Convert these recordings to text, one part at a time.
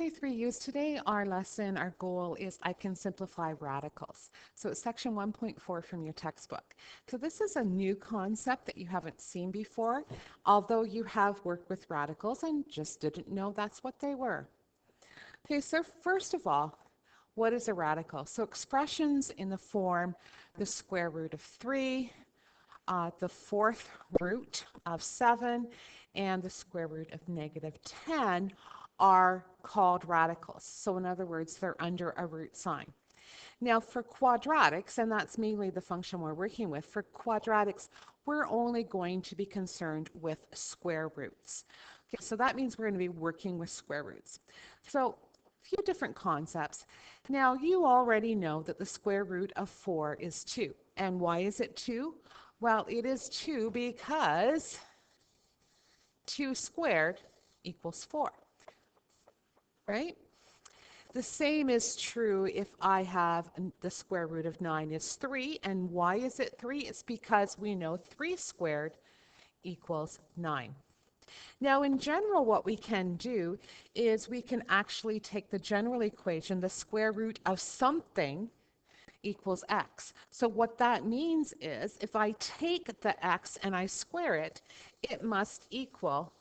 K3U's today, our lesson, our goal is I can simplify radicals. So it's section 1.4 from your textbook. So this is a new concept that you haven't seen before, although you have worked with radicals and just didn't know that's what they were. Okay, so first of all, what is a radical? So expressions in the form the square root of 3, the fourth root of 7, and the square root of -10 are called radicals. So in other words, they're under a root sign. Now for quadratics, and that's mainly the function we're working with, for quadratics, we're only going to be concerned with square roots. Okay, so that means we're going to be working with square roots. So a few different concepts. Now you already know that the square root of 4 is 2. And why is it 2? Well, it is 2 because 2 squared equals 4, right? The same is true if I have the square root of 9 is 3. And why is it 3? It's because we know 3 squared equals 9. Now, in general, what we can do is we can actually take the general equation, the square root of something equals x. So what that means is if I take the x and I square it, it must equal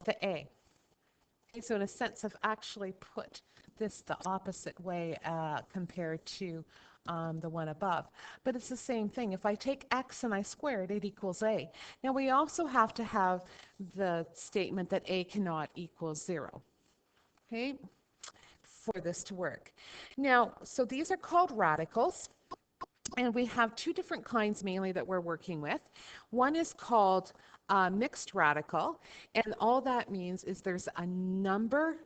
the a. Okay, so in a sense, I've actually put this the opposite way compared to the one above. But it's the same thing. If I take x and I square it, it equals a. Now we also have to have the statement that a cannot equal 0. Okay, for this to work. Now, so these are called radicals. And we have two different kinds mainly that we're working with. One is called mixed radical, and all that means is there's a number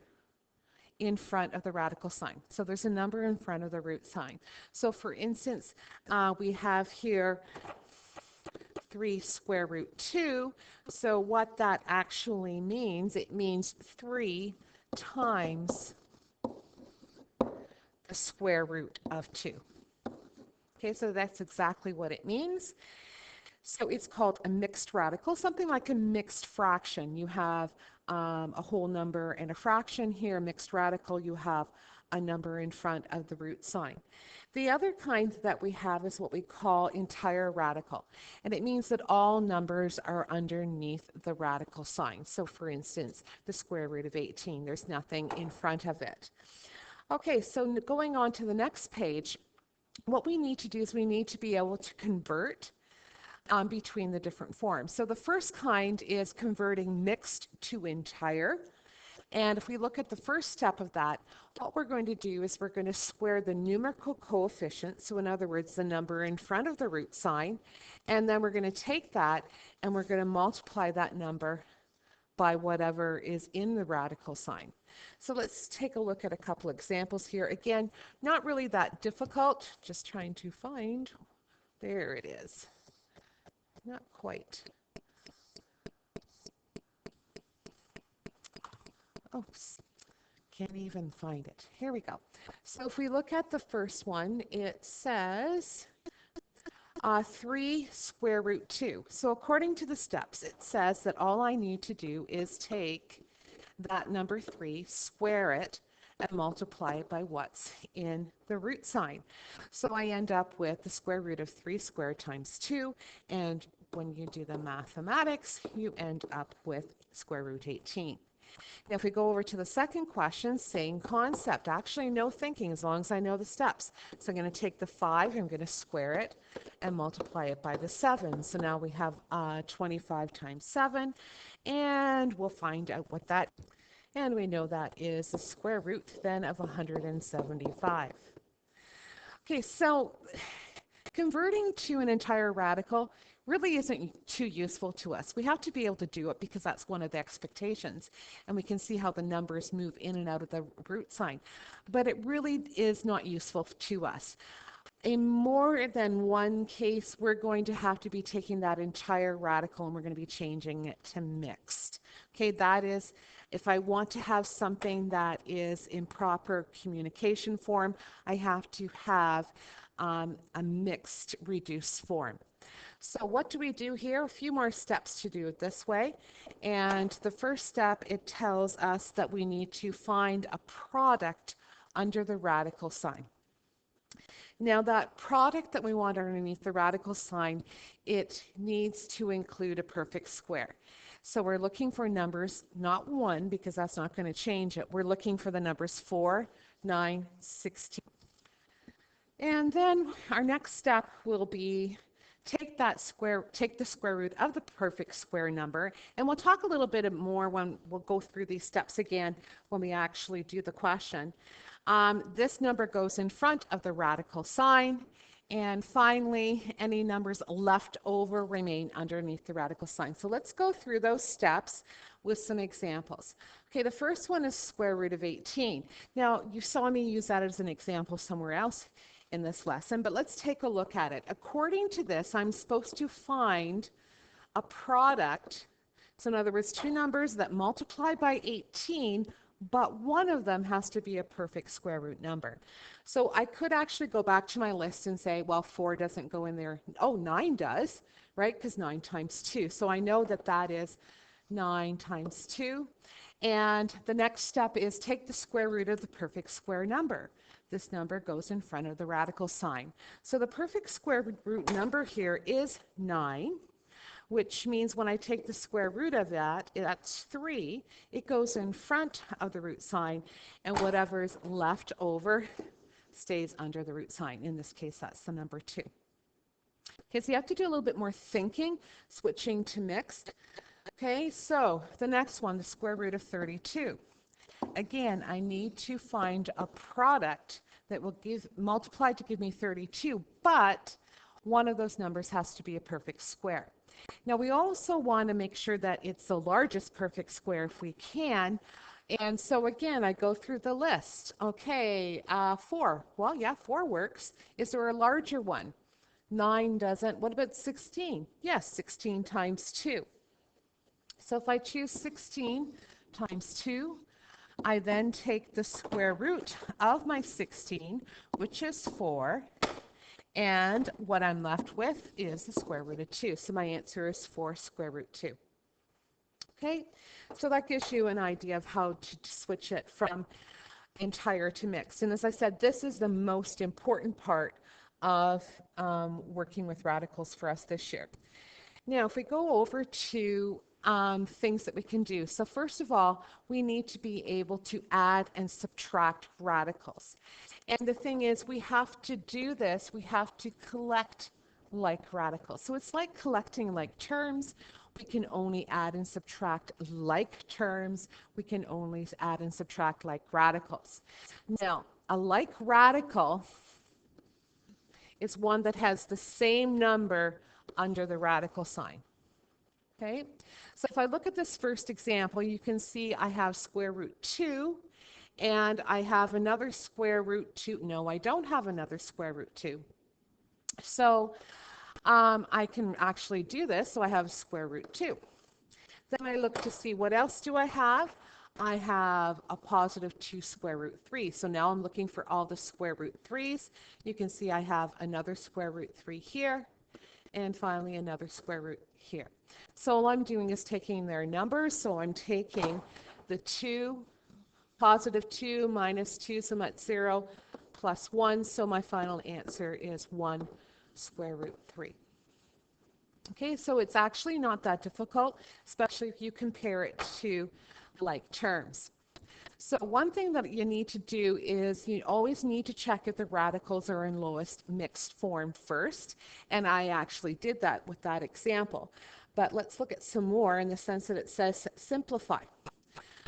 in front of the radical sign. So there's a number in front of the root sign. So for instance, we have here 3 square root 2. So what that actually means, it means 3 times the square root of 2. Okay, so that's exactly what it means. So it's called a mixed radical, something like a mixed fraction. You have a whole number and a fraction here. A mixed radical, you have a number in front of the root sign. The other kind that we have is what we call entire radical. And it means that all numbers are underneath the radical sign. So for instance, the square root of 18, there's nothing in front of it. Okay, so going on to the next page, what we need to do is we need to be able to convert between the different forms. So the first kind is converting mixed to entire. And if we look at the first step of that, what we're going to do is we're going to square the numerical coefficient. So in other words, the number in front of the root sign. And then we're going to take that and we're going to multiply that number by whatever is in the radical sign. So let's take a look at a couple examples here. Again, not really that difficult, just trying to find, there it is. Not quite. Oops, can't even find it. Here we go. So if we look at the first one, it says 3 square root 2. So according to the steps, it says that all I need to do is take that number 3, square it, and multiply it by what's in the root sign. So I end up with the square root of 3 squared times 2, and when you do the mathematics, you end up with square root 18. Now if we go over to the second question, same concept, actually no thinking as long as I know the steps. So I'm going to take the 5, I'm going to square it and multiply it by the 7. So now we have 25 times 7, and we'll find out what that is. And we know that is the square root then of 175. Okay, so converting to an entire radical really isn't too useful to us. We have to be able to do it because that's one of the expectations. And we can see how the numbers move in and out of the root sign. But it really is not useful to us. In more than one case, we're going to have to be taking that entire radical and we're going to be changing it to mixed. Okay, that is, if I want to have something that is in proper communication form, I have to have a mixed reduced form. So what do we do here? A few more steps to do it this way. And the first step, it tells us that we need to find a product under the radical sign. Now that product that we want underneath the radical sign, it needs to include a perfect square. So we're looking for numbers, not 1, because that's not going to change it. We're looking for the numbers 4, 9, 16. And then our next step will be take the square root of the perfect square number, and we'll talk a little bit more when we'll go through these steps again when we actually do the question. This number goes in front of the radical sign, and finally, any numbers left over remain underneath the radical sign. So let's go through those steps with some examples. Okay, the first one is square root of 18. Now, you saw me use that as an example somewhere else in this lesson, but let's take a look at it. According to this, I'm supposed to find a product. So in other words, two numbers that multiply by 18, but one of them has to be a perfect square root number. So I could actually go back to my list and say, well, 4 doesn't go in there. Oh, 9 does, right? Because 9 times 2. So I know that that is 9 times 2. And the next step is take the square root of the perfect square number. This number goes in front of the radical sign. So the perfect square root number here is 9, which means when I take the square root of that, that's 3. It goes in front of the root sign, and whatever's left over stays under the root sign. In this case, that's the number 2. Okay, so you have to do a little bit more thinking, switching to mixed. Okay, so the next one, the square root of 32. Again, I need to find a product that will multiply to give me 32, but one of those numbers has to be a perfect square. Now, we also want to make sure that it's the largest perfect square if we can. And so again, I go through the list. Okay, 4. Well, yeah, 4 works. Is there a larger one? 9 doesn't. What about 16? Yes, 16 times 2. So if I choose 16 times 2, I then take the square root of my 16, which is 4, and what I'm left with is the square root of 2. So my answer is 4 square root 2. Okay, so that gives you an idea of how to switch it from entire to mixed. And as I said, this is the most important part of working with radicals for us this year. Now, if we go over to things that we can do. So first of all, we need to be able to add and subtract radicals. And the thing is, we have to do this, we have to collect like radicals. So it's like collecting like terms. We can only add and subtract like terms. We can only add and subtract like radicals. Now, a like radical is one that has the same number under the radical sign. Okay, so if I look at this first example, you can see I have square root 2, and I have another square root 2. No, I don't have another square root 2. So I can actually do this. So I have square root 2. Then I look to see what else do I have. I have a positive 2 square root 3. So now I'm looking for all the square root 3's. You can see I have another square root 3 here, and finally another square root here. So all I'm doing is taking their numbers. So I'm taking the 2, positive 2 minus 2, so that's 0, plus 1. So my final answer is 1 square root 3. Okay, so it's actually not that difficult, especially if you compare it to like terms. So one thing that you need to do is you always need to check if the radicals are in lowest mixed form first. And I actually did that with that example. But let's look at some more in the sense that it says simplify.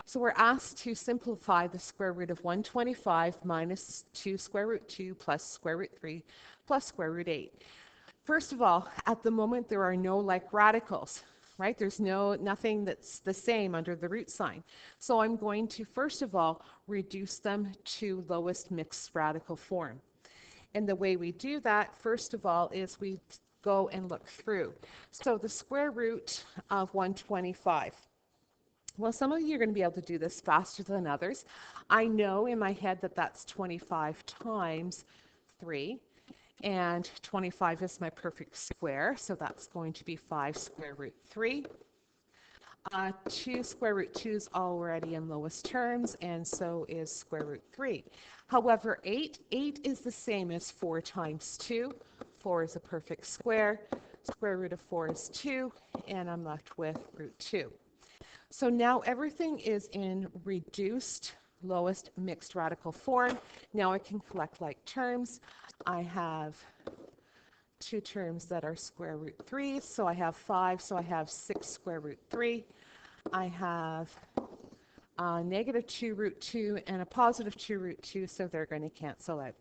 So we're asked to simplify the square root of 125 minus 2 square root 2 plus square root 3 plus square root 8. First of all, at the moment there are no like radicals. Right? There's nothing that's the same under the root sign. So I'm going to, first of all, reduce them to lowest mixed radical form. And the way we do that, first of all, is we go and look through. So the square root of 125. Well, some of you are going to be able to do this faster than others. I know in my head that that's 25 times 3. and 25 is my perfect square, so that's going to be 5 square root 3. 2 square root 2 is already in lowest terms, and so is square root 3. However, 8 is the same as 4 times 2. 4 is a perfect square. Square root of 4 is 2, and I'm left with root 2. So now everything is in reduced lowest mixed radical form. Now I can collect like terms. I have two terms that are square root 3, so I have 5, so I have 6 square root 3. I have negative 2 root 2 and a positive 2 root 2, so they're going to cancel out.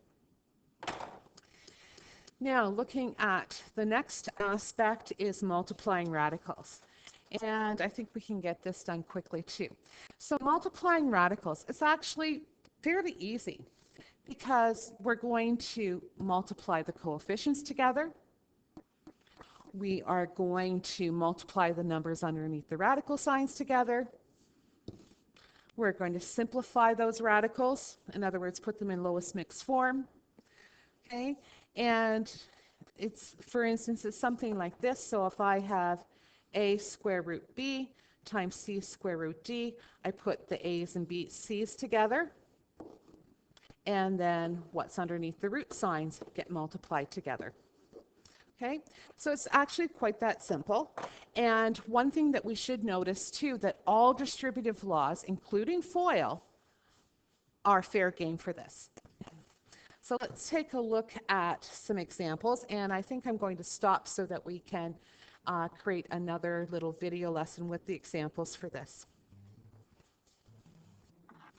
Now, looking at the next aspect is multiplying radicals. And I think we can get this done quickly too. So multiplying radicals, it's actually fairly easy because we're going to multiply the coefficients together. We are going to multiply the numbers underneath the radical signs together. We're going to simplify those radicals. In other words, put them in lowest mixed form. Okay, and it's, for instance, it's something like this. So if I have a square root b times c square root d, I put the a's and c's together, and then what's underneath the root signs get multiplied together. Okay, so it's actually quite that simple. And one thing that we should notice too, that all distributive laws, including FOIL, are fair game for this. So let's take a look at some examples, and I think I'm going to stop so that we can create another little video lesson with the examples for this.